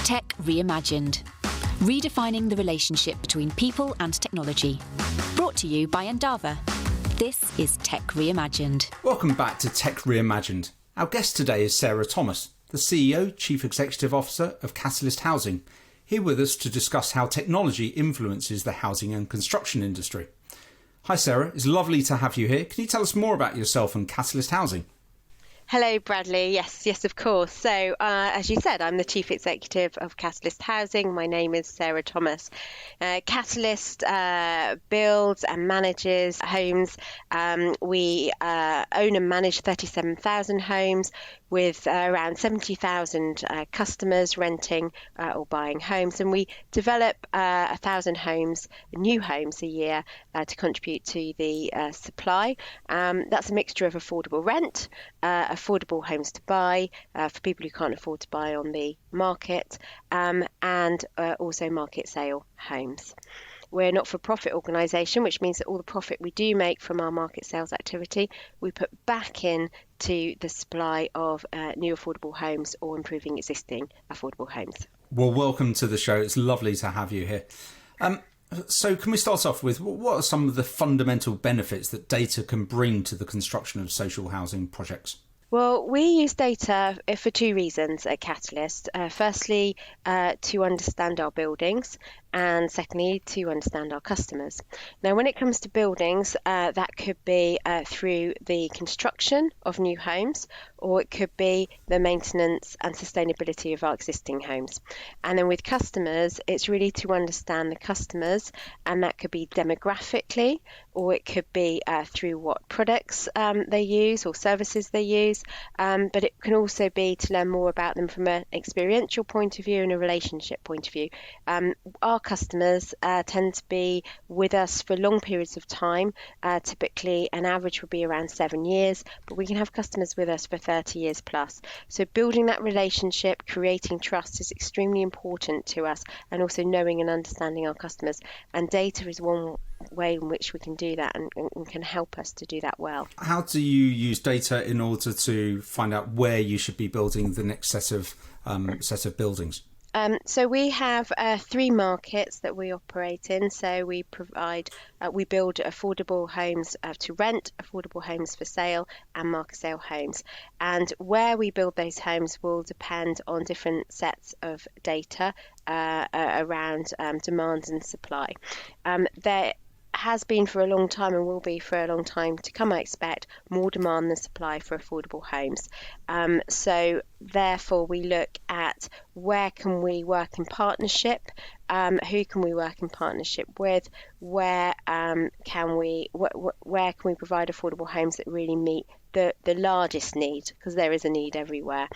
Tech Reimagined. Redefining the relationship between people and technology. Brought to you by Endava. This is Tech Reimagined. Welcome back to Tech Reimagined. Our guest today is Sarah Thomas, the CEO, Chief Executive Officer of Catalyst Housing, here with us to discuss how technology influences the housing and construction industry. Hi Sarah, it's lovely to have you here. Can you tell us more about yourself and Catalyst Housing? Hello, Bradley. Yes, of course. So, as you said, I'm the Chief Executive of Catalyst Housing. My name is Sarah Thomas. Catalyst builds and manages homes. We own and manage 37,000 homes with around 70,000 customers renting or buying homes. And we develop 1,000 homes, new homes a year to contribute to the supply. That's a mixture of affordable rent, affordable homes to buy for people who can't afford to buy on the market, and also market sale homes. We're a not-for-profit organisation, which means that all the profit we do make from our market sales activity, we put back in to the supply of new affordable homes or improving existing affordable homes. Well, welcome to the show. It's lovely to have you here. So can we start off with what are some of the fundamental benefits that data can bring to the construction of social housing projects? Well, we use data for two reasons at Catalyst. Firstly, to understand our buildings, and secondly, to understand our customers. Now, when it comes to buildings, that could be through the construction of new homes, or it could be the maintenance and sustainability of our existing homes. And then with customers, it's really to understand the customers, and that could be demographically, or it could be through what products they use or services they use. But it can also be to learn more about them from an experiential point of view and a relationship point of view. Our customers tend to be with us for long periods of time. Typically, an average would be around 7 years, but we can have customers with us for 30 years plus. So building that relationship, creating trust is extremely important to us, and also knowing and understanding our customers. And data is one way in which we can do that and can help us to do that well. How do you use data in order to find out where you should be building the next set of buildings? So we have 3 markets that we operate in. So we build affordable homes to rent, affordable homes for sale, and market sale homes. And where we build those homes will depend on different sets of data around demand and supply. There has been for a long time and will be for a long time to come, I expect, more demand than supply for affordable homes. So therefore we look at where can we work in partnership, who can we work in partnership with, where can we provide affordable homes that really meet the largest need, because there is a need everywhere.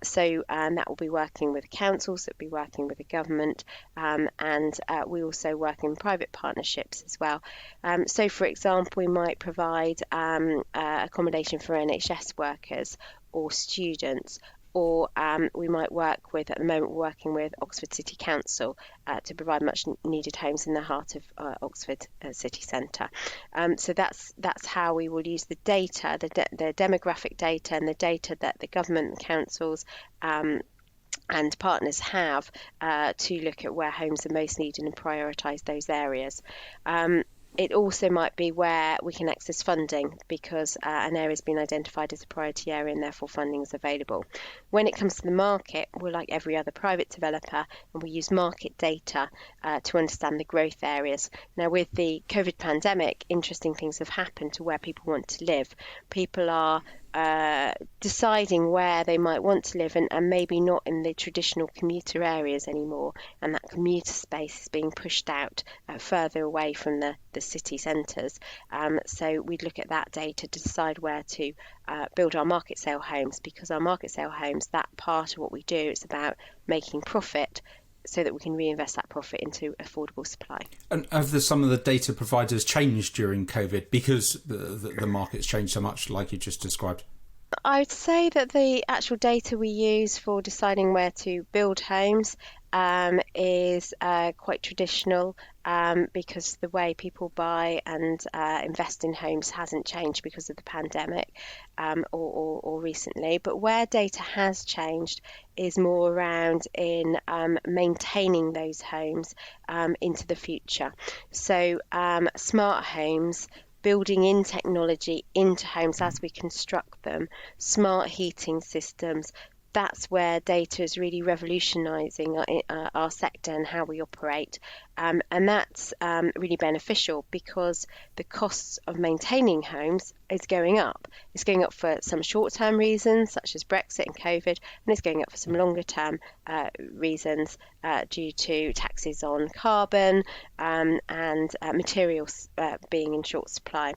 So that will be working with councils, that will be working with the government, and we also work in private partnerships as well. So for example, we might provide accommodation for NHS workers or students, or we might work with, at the moment we're working with Oxford City Council to provide much needed homes in the heart of Oxford city centre. So that's how we will use the data, the demographic data and the data that the government and councils and partners have to look at where homes are most needed and prioritise those areas. It also might be where we can access funding because an area has been identified as a priority area and therefore funding is available. When it comes to the market, we're like every other private developer and we use market data to understand the growth areas. Now with the COVID pandemic, interesting things have happened to where people want to live. People are deciding where they might want to live and maybe not in the traditional commuter areas anymore, and that commuter space is being pushed out further away from the city centres. So we'd look at that data to decide where to build our market sale homes, because our market sale homes, that part of what we do is about making profit so that we can reinvest that profit into affordable supply. And have some of the data providers changed during COVID because the market's changed so much, like you just described? I'd say that the actual data we use for deciding where to build homes is quite traditional, because the way people buy and invest in homes hasn't changed because of the pandemic, or recently. But where data has changed is more around in maintaining those homes into the future. So smart homes, building in technology into homes as we construct them, smart heating systems. That's where data is really revolutionising our sector and how we operate. And that's really beneficial because the costs of maintaining homes is going up. It's going up for some short-term reasons, such as Brexit and COVID, and it's going up for some longer-term reasons due to taxes on carbon and materials being in short supply.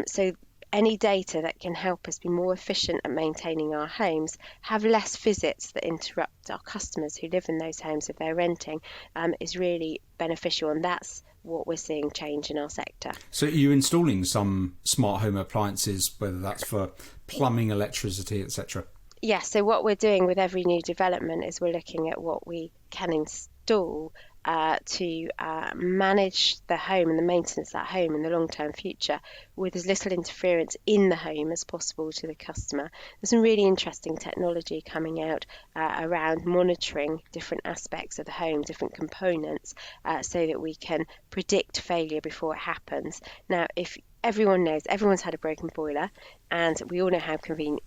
So any data that can help us be more efficient at maintaining our homes, have less visits that interrupt our customers who live in those homes if they're renting, is really beneficial, and that's what we're seeing change in our sector. So you're installing some smart home appliances, whether that's for plumbing, electricity, etc.? Yes, so what we're doing with every new development is we're looking at what we can install to manage the home and the maintenance of that home in the long-term future with as little interference in the home as possible to the customer. There's some really interesting technology coming out around monitoring different aspects of the home, different components, so that we can predict failure before it happens. Now, if everyone knows, everyone's had a broken boiler, and we all know how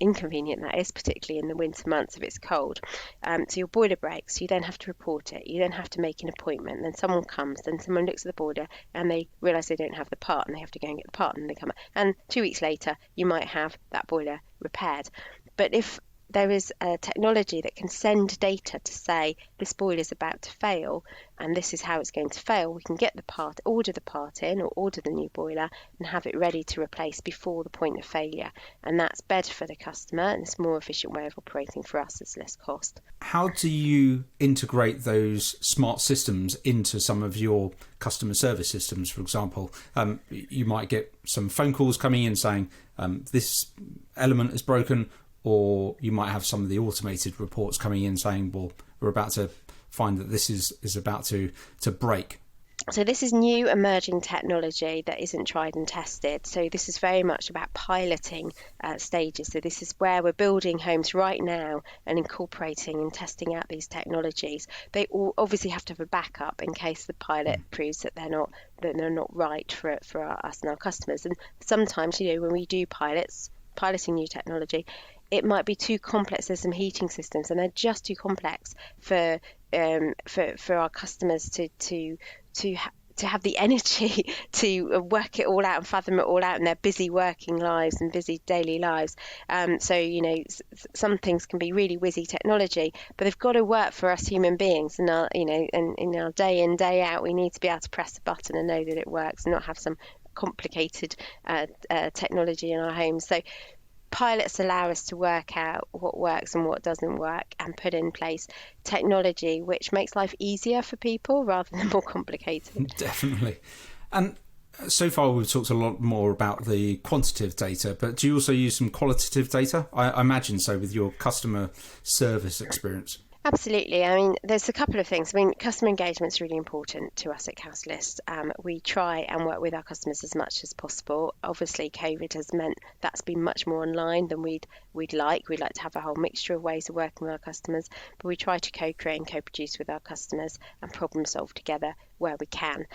inconvenient that is, particularly in the winter months if it's cold. So your boiler breaks, you then have to report it, you then have to make an appointment, then someone comes, then someone looks at the boiler and they realise they don't have the part and they have to go and get the part, and they come, and 2 weeks later you might have that boiler repaired. But if there is a technology that can send data to say this boiler is about to fail and this is how it's going to fail, we can get the part, order the part in or order the new boiler and have it ready to replace before the point of failure. And that's better for the customer and it's a more efficient way of operating for us. It's less cost. How do you integrate those smart systems into some of your customer service systems? For example, you might get some phone calls coming in saying this element is broken, or you might have some of the automated reports coming in saying, well, we're about to find that this is about to break. So this is new emerging technology that isn't tried and tested. So this is very much about piloting stages. So this is where we're building homes right now and incorporating and testing out these technologies. They all obviously have to have a backup in case the pilot proves that they're not right for us and our customers. And sometimes, when we do piloting new technology, it might be too complex. There's some heating systems and they're just too complex for our customers to have the energy to work it all out and fathom it all out in their busy working lives and busy daily lives. So some things can be really whizzy technology, but they've got to work for us human beings. And and in our day in, day out, we need to be able to press a button and know that it works and not have some complicated technology in our homes. So pilots allow us to work out what works and what doesn't work and put in place technology which makes life easier for people rather than more complicated. Definitely. And so far we've talked a lot more about the quantitative data, but do you also use some qualitative data? I imagine so with your customer service experience. Absolutely. I mean, there's a couple of things. I mean, customer engagement is really important to us at Catalyst. We try and work with our customers as much as possible. Obviously, COVID has meant that's been much more online than we'd like. We'd like to have a whole mixture of ways of working with our customers, but we try to co-create and co-produce with our customers and problem solve together where we can.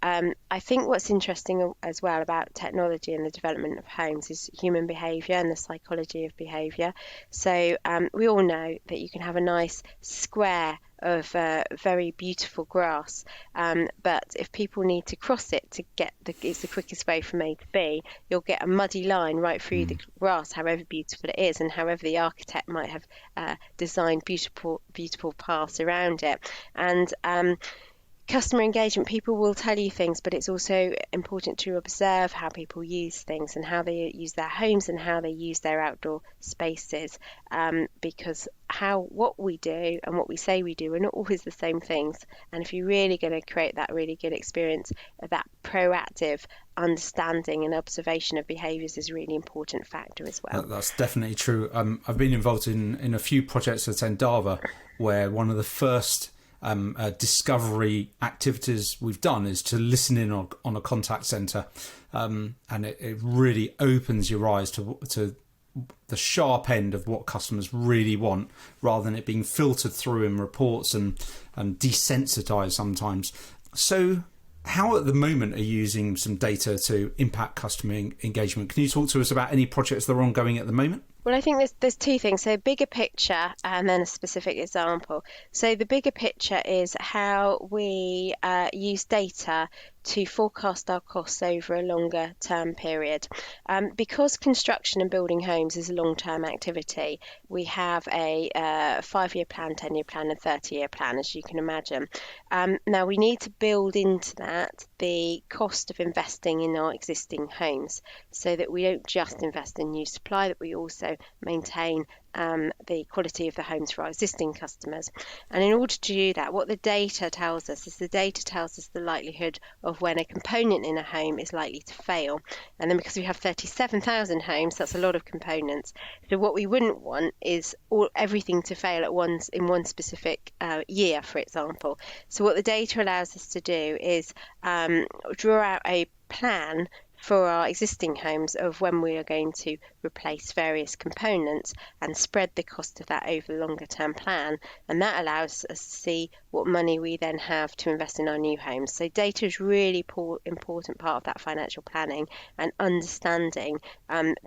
I think what's interesting as well about technology and the development of homes is human behaviour and the psychology of behaviour. So we all know that you can have a nice square of very beautiful grass, but if people need to cross it to get it's the quickest way from A to B, you'll get a muddy line right through the grass, however beautiful it is and however the architect might have designed beautiful paths around it. And customer engagement, people will tell you things, but it's also important to observe how people use things and how they use their homes and how they use their outdoor spaces, because what we do and what we say we do are not always the same things. And if you're really going to create that really good experience, that proactive understanding and observation of behaviours is a really important factor as well. That's definitely true. I've been involved in a few projects at Endava where one of the first discovery activities we've done is to listen in on a contact centre, and it really opens your eyes to the sharp end of what customers really want, rather than it being filtered through in reports and desensitized sometimes. So how at the moment are you using some data to impact customer engagement? Can you talk to us about any projects that are ongoing at the moment? Well, I think there's two things. So bigger picture and then a specific example. So the bigger picture is how we use data to forecast our costs over a longer term period. Because construction and building homes is a long-term activity, we have a 5-year plan, 10-year plan and 30-year plan, as you can imagine. Now we need to build into that the cost of investing in our existing homes, so that we don't just invest in new supply, that we also maintain the quality of the homes for our existing customers. And in order to do that, what the data tells us is the likelihood of when a component in a home is likely to fail. And then because we have 37,000 homes, that's a lot of components. So what we wouldn't want is everything to fail at once in one specific year, for example. So what the data allows us to do is draw out a plan for our existing homes of when we are going to replace various components and spread the cost of that over the longer term plan. And that allows us to see what money we then have to invest in our new homes. So data is really important part of that financial planning and understanding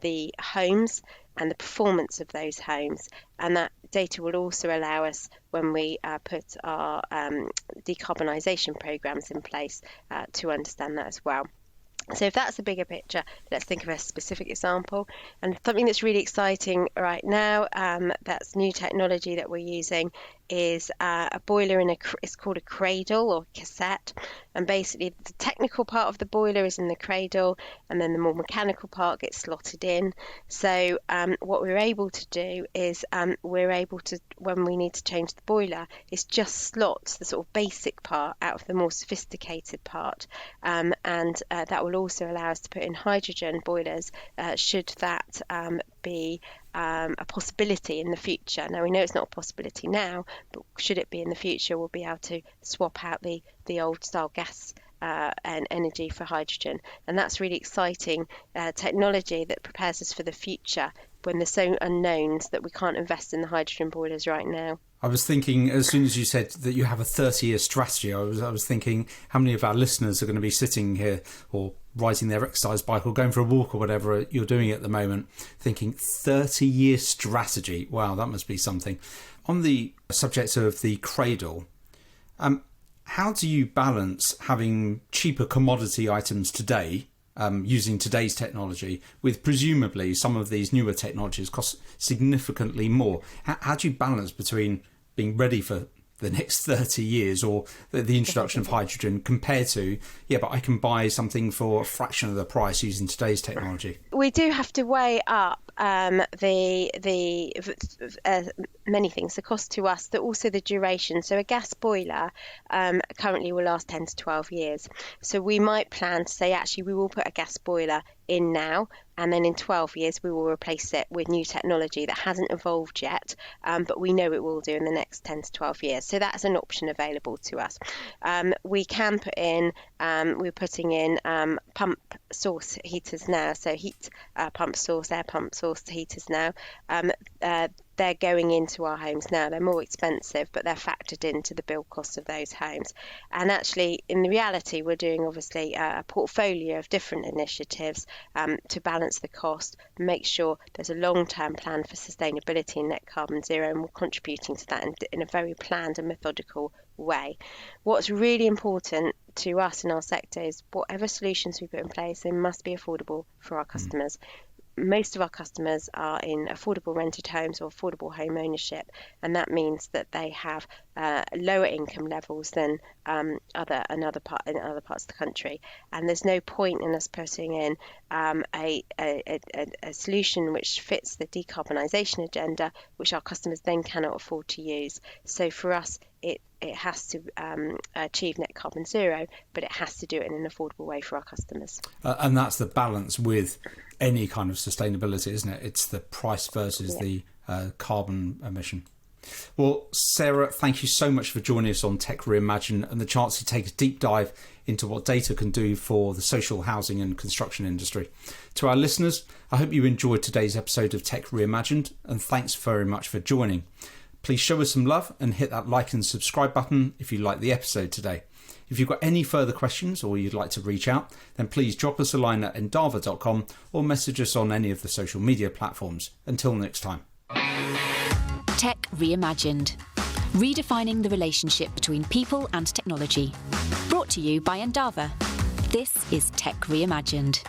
the homes and the performance of those homes. And that data will also allow us, when we put our decarbonisation programmes in place, to understand that as well. So if that's the bigger picture, let's think of a specific example. And something that's really exciting right now, that's new technology that we're using, is a boiler it's called a cradle or cassette. And basically the technical part of the boiler is in the cradle, and then the more mechanical part gets slotted in. So what we're able to do is when we need to change the boiler, is just slot the sort of basic part out of the more sophisticated part. And that will also allow us to put in hydrogen boilers, should that be a possibility in the future. Now we know it's not a possibility now, but should it be in the future, we'll be able to swap out the old style gas and energy for hydrogen. And that's really exciting technology that prepares us for the future, when there's so unknowns that we can't invest in the hydrogen boilers right now. I was thinking, as soon as you said that you have a 30-year strategy, I was thinking how many of our listeners are going to be sitting here or riding their exercise bike or going for a walk or whatever you're doing at the moment, thinking 30-year strategy. Wow, that must be something. On the subject of the cradle, how do you balance having cheaper commodity items today, using today's technology, with presumably some of these newer technologies cost significantly more? How do you balance between being ready for the next 30 years or the introduction of hydrogen compared to, but I can buy something for a fraction of the price using today's technology? We do have to weigh up the many things, the cost to us, but also the duration. So a gas boiler currently will last 10 to 12 years. So we might plan to say, actually, we will put a gas boiler in now, and then in 12 years we will replace it with new technology that hasn't evolved yet, but we know it will do in the next 10 to 12 years. So that's an option available to us. We can put in, we're putting in pump source heaters now, so heat pump source, air pump source heaters now. They're going into our homes now. They're more expensive, but they're factored into the build cost of those homes. And actually, in the reality, we're doing obviously a portfolio of different initiatives to balance the cost, make sure there's a long-term plan for sustainability and net carbon zero, and we're contributing to that in a very planned and methodical way. What's really important to us in our sector is whatever solutions we put in place, they must be affordable for our customers. Most of our customers are in affordable rented homes or affordable home ownership, and that means that they have lower income levels than other parts of the country. And there's no point in us putting in a solution which fits the decarbonisation agenda, which our customers then cannot afford to use. So for us, it has to achieve net carbon zero, but it has to do it in an affordable way for our customers. And that's the balance with any kind of sustainability, isn't it? It's the price versus the carbon emission. Well, Sarah, thank you so much for joining us on Tech Reimagined and the chance to take a deep dive into what data can do for the social housing and construction industry. To our listeners, I hope you enjoyed today's episode of Tech Reimagined, and thanks very much for joining. Please show us some love and hit that like and subscribe button if you liked the episode today. If you've got any further questions or you'd like to reach out, then please drop us a line at endava.com or message us on any of the social media platforms. Until next time. Tech Reimagined. Redefining the relationship between people and technology. Brought to you by Endava. This is Tech Reimagined.